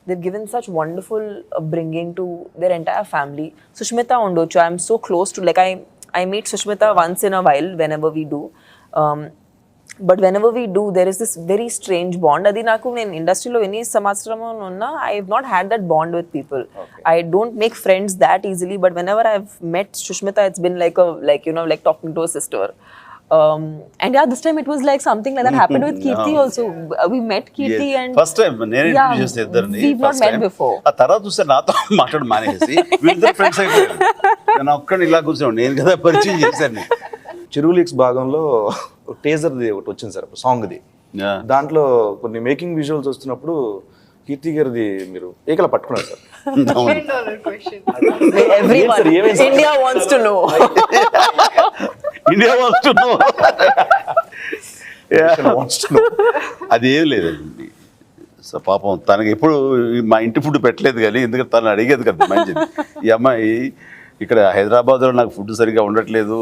they've given such wonderful bringing to their entire family. Sushmita Ondochu, I'm so close to, like I meet Sushmita once in a while whenever we do. But whenever we do, there is this very strange bond. Adi naku nenu industry lo any samatsaramo unna, I have not had that bond with people. I don't make friends that easily, but whenever I've met Sushmita, it's been like like talking to a sister. And yeah, this time it was like something like that happened with Kirti also. We met Kirti and first time నేను introduce చేస్తే ఇద్దరిని we've not met before. ఆ తర్వాత చూస్తే నాతో మాట్లాడు మానేసి వీళ్ళిద్దరు ఫ్రెండ్స్ అయిపోయారు. నేను ఒక్కడిని ఇలా కూర్చోండి, నేను కదా పరిచయం చేశాను నీకు. చెరువు లీక్స్ భాగంలో టేజర్ది ఒకటి వచ్చింది సార్, సాంగ్ది. దాంట్లో కొన్ని మేకింగ్ విజువల్స్ వస్తున్నప్పుడు కీర్తి గారిది మీరు ఏకలా పట్టుకున్నారు sir. Everyone, India wants to know. India వస్తున్నావు అదేం లేదండి. సో పాపం తనకి ఎప్పుడు మా ఇంటి ఫుడ్ పెట్టలేదు, కానీ ఎందుకంటే తను అడిగేది కదా మంచిది, ఈ అమ్మాయి ఇక్కడ హైదరాబాద్లో నాకు ఫుడ్ సరిగ్గా ఉండట్లేదు,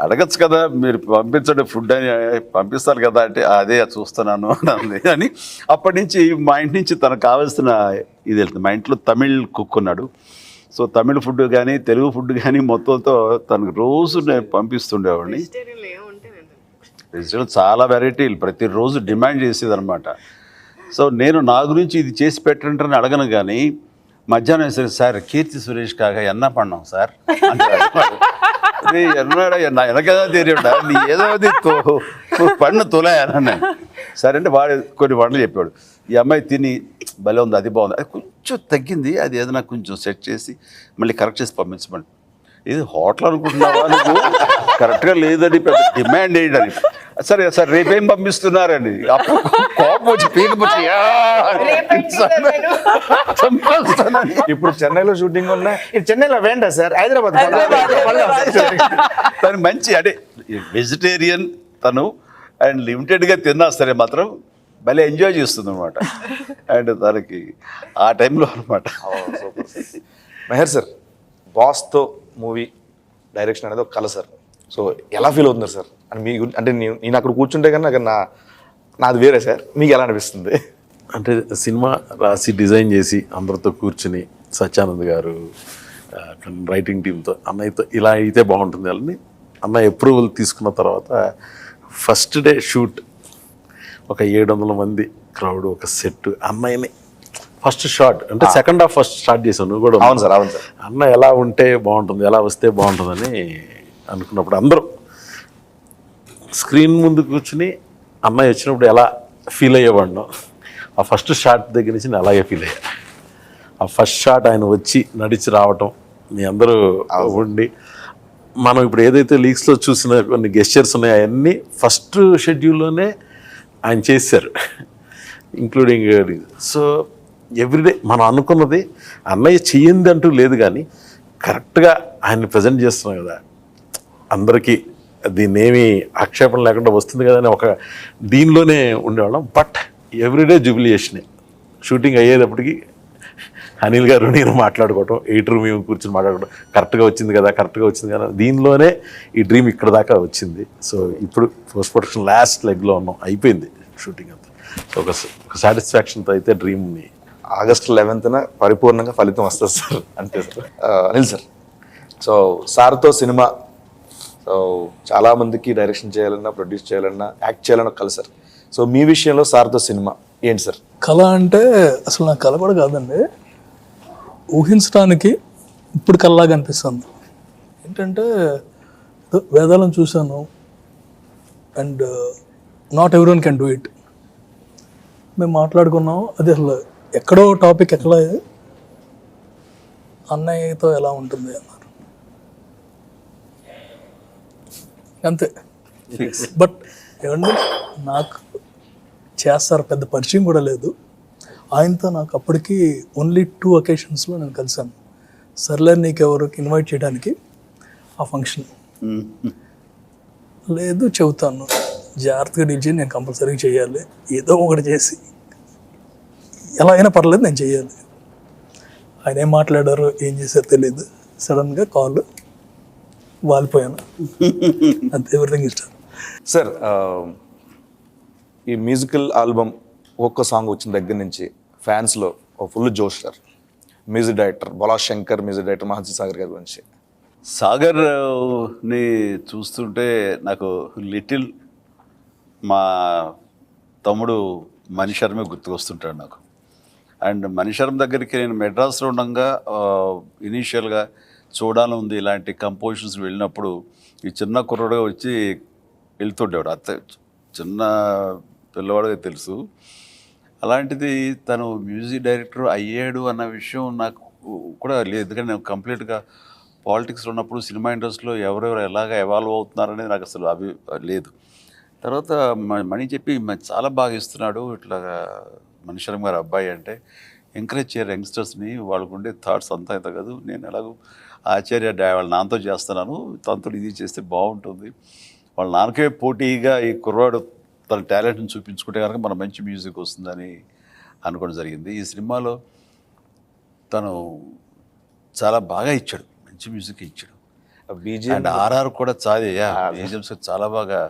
అడగచ్చు కదా మీరు పంపించండి ఫుడ్ అని, పంపిస్తారు కదా అంటే అదే చూస్తున్నాను అంది. అని అప్పటి నుంచి మా ఇంటి నుంచి తనకు కావాల్సిన ఇది వెళ్తుంది. మా ఇంట్లో తమిళ్ కుక్ ఉన్నాడు, సో తమిళ ఫుడ్ కానీ తెలుగు ఫుడ్ కానీ మొత్తంతో తనకు రోజు నేను పంపిస్తుండేవాడిని. వెజిటేబుల్ చాలా వెరైటీలు ప్రతిరోజు డిమాండ్ చేసేది అనమాట. సో నేను నా గురించి ఇది చేసి పెట్టండి అడగను, కానీ మధ్యాహ్నం వేసరికి సార్ కీర్తి సురేష్ కాగా ఎన్న పడినాం సార్ అంటే ఎన్నాడా ఎనకదా తెలియడా నీ ఏదో పన్ను తొలయాను. సరే అంటే వాడు కొన్ని వంటలు చెప్పాడు, ఈ అమ్మాయి తిని భలే ఉంది, అది బాగుంది, అది కొంచెం తగ్గింది, అది ఏదైనా కొంచెం సెట్ చేసి మళ్ళీ కరెక్ట్ చేసి పంపించమండి. ఇది హోటల్ అనుకుంటున్నావా నువ్వు, కరెక్ట్గా లేదని పెద్ద డిమాండ్ ఏంటని. సరే సార్ రేపేం పంపిస్తున్నారని అప్పుడు కోపం వచ్చి పీకపోతే ఇప్పుడు చెన్నైలో షూటింగ్ ఉన్నా చెన్నైలో వేండా సార్, హైదరాబాద్ తను మంచి అంటే వెజిటేరియన్ తను, అండ్ లిమిటెడ్గా తిన్నా సరే మాత్రం భలే ఎంజాయ్ చేస్తుంది అనమాట. అండ్ తనకి ఆ టైంలో అనమాట. మెహర్ సార్, బాస్తో మూవీ డైరెక్షన్ అనేది ఒక కళ సార్. సో ఎలా ఫీల్ అవుతున్నారు సార్ అని మీకు, అంటే నేను అక్కడ కూర్చుంటే కానీ నాకు నాది వేరే సార్, మీకు ఎలా అనిపిస్తుంది? అంటే సినిమా రాసి డిజైన్ చేసి అందరితో కూర్చుని సత్యానంద్ గారు రైటింగ్ టీంతో అన్నయ్యతో ఇలా అయితే బాగుంటుంది అని అన్నయ్య అప్రూవల్ తీసుకున్న తర్వాత ఫస్ట్ డే షూట్ ఒక 700 మంది క్రౌడ్, ఒక సెట్, అన్నయ్యని ఫస్ట్ షాట్ అంటే సెకండ్ హాఫ్ ఫస్ట్ స్టార్ట్ చేసావు నువ్వు కూడా. అవును సార్, అవును సార్. అన్న ఎలా ఉంటే బాగుంటుంది, ఎలా వస్తే బాగుంటుందని అనుకున్నప్పుడు అందరూ స్క్రీన్ ముందు కూర్చుని అన్నయ్య వచ్చినప్పుడు ఎలా ఫీల్ అయ్యేవాడినో ఆ ఫస్ట్ షాట్ దగ్గర నుంచి నేను అలాగే ఫీల్ అయ్యా. ఆ ఫస్ట్ షాట్ ఆయన వచ్చి నడిచి రావటం, మీ అందరూ ఉండి మనం ఇప్పుడు ఏదైతే లీక్స్లో చూసిన కొన్ని గెస్చర్స్ ఉన్నాయో అవన్నీ ఫస్ట్ షెడ్యూల్లోనే ఆయన చేశారు, ఇంక్లూడింగ్. సో ఎవ్రీడే మనం అనుకున్నది అన్నయ్య చెయ్యింది అంటూ లేదు, కానీ కరెక్ట్గా ఆయన్ని ప్రజెంట్ చేస్తున్నాం కదా అందరికీ, దీన్ని ఏమీ ఆక్షేపణ లేకుండా వస్తుంది కదా అని ఒక దీనిలోనే ఉండేవాళ్ళం. But everyday జూబిలియేషనే. షూటింగ్ అయ్యేటప్పటికి అనిల్ గారు నేను మాట్లాడుకోవటం, ఎయిటర్ మేము కూర్చొని మాట్లాడుకోవడం, కరెక్ట్గా వచ్చింది కదా, కరెక్ట్గా వచ్చింది కదా, దీనిలోనే ఈ డ్రీమ్ ఇక్కడ దాకా వచ్చింది. సో ఇప్పుడు పోస్ట్ ప్రొడక్షన్ లాస్ట్ లెగ్లో ఉన్నాం, అయిపోయింది షూటింగ్ అంతా. సో ఒక సాటిస్ఫాక్షన్తో అయితే డ్రీమ్ని ఆగస్టు 11న పరిపూర్ణంగా ఫలితం వస్తుంది సార్, అంతే సార్. అనిల్ సార్, సో సార్తో సినిమా, సో చాలామందికి డైరెక్షన్ చేయాలన్నా, ప్రొడ్యూస్ చేయాలన్నా, యాక్ట్ చేయాలన్నా కల సార్. సో మీ విషయంలో సార్తో సినిమా ఏంటి సార్? కళ అంటే అసలు నాకు కళ కూడా కాదండి, ఊహించడానికి ఇప్పుడు కళలాగా అనిపిస్తుంది. ఏంటంటే వేదాలను చూశాను, and not everyone can do it. మేము మాట్లాడుకున్నాం, అది అసలు ఎక్కడో టాపిక్ ఎక్కడ అన్నయ్యతో ఎలా ఉంటుంది అన్నారు, అంతే. బట్ ఏమంటే నాకు చేస్తారు, పెద్ద పరిచయం కూడా లేదు ఆయనతో. నాకు అప్పటికి ఓన్లీ 2 ఒకేషన్స్లో నేను కలిసాను. సర్లే నీకెవరికి ఇన్వైట్ చేయడానికి ఆ ఫంక్షన్ లేదు, చెబుతాను జాగ్రత్తగా డీల్ చేసి, నేను కంపల్సరీగా చేయాలి, ఏదో ఒకటి చేసి ఎలా అయినా పర్లేదు నేను చేయాలి. ఆయన ఏం మాట్లాడారో ఏం చేశారో తెలియదు, సడన్గా కాల్ వాలిపోయాను, అంతే. ఎవ్రీథింగ్ ఇష్టం సార్. ఈ మ్యూజికల్ ఆల్బమ్ ఒక్క సాంగ్ వచ్చిన దగ్గర నుంచి ఫ్యాన్స్లో ఓ ఫుల్ జోష్ sir. Music director Bhola Shankar, music director Maharshi Sagar గారి గురించి. సాగర్ని చూస్తుంటే నాకు లిటిల్ మా తమ్ముడు మణిశర్మే గుర్తుకొస్తుంటాడు నాకు. అండ్ మణిశర్మ దగ్గరికి నేను మెడ్రాస్లో ఉండగా ఇనీషియల్గా చూడాలని ఉంది ఇలాంటి కంపోజిషన్స్ వెళ్ళినప్పుడు ఈ చిన్న కుర్రాడుగా వచ్చి వెళ్తుండేవాడు. చిన్న పిల్లవాడుగా తెలుసు. అలాంటిది తను మ్యూజిక్ డైరెక్టర్ అయ్యాడు అన్న విషయం నాకు కూడా లేదు. ఎందుకంటే నేను కంప్లీట్గా పాలిటిక్స్లో ఉన్నప్పుడు సినిమా ఇండస్ట్రీలో ఎవరెవరు ఎలాగ ఎవాల్వ్ అవుతున్నారనేది నాకు అసలు లేదు. తర్వాత మణి చెప్పి చాలా బాగా ఇస్తున్నాడు ఇట్లా మణిశర్మ గారు అబ్బాయి అంటే ఎంకరేజ్ చేయరు యంగ్స్టర్స్ని. వాళ్ళకు ఉండే థాట్స్ అంతా ఇంత కాదు. నేను ఎలాగో ఆచార్య వాళ్ళ నాన్నతో చేస్తున్నాను, తనతో ఇది చేస్తే బాగుంటుంది, వాళ్ళ నాన్నకే పోటీగా ఈ కుర్రాడు తన టాలెంట్ని చూపించుకుంటే కనుక మన మంచి మ్యూజిక్ వస్తుందని అనుకోవడం జరిగింది. ఈ సినిమాలో తను చాలా బాగా ఇచ్చాడు, మంచి మ్యూజిక్ ఇచ్చాడు. బీజిఎం అండ్ ఆర్ఆర్ కూడా చాలా బీజిఎమ్స్ చాలా బాగా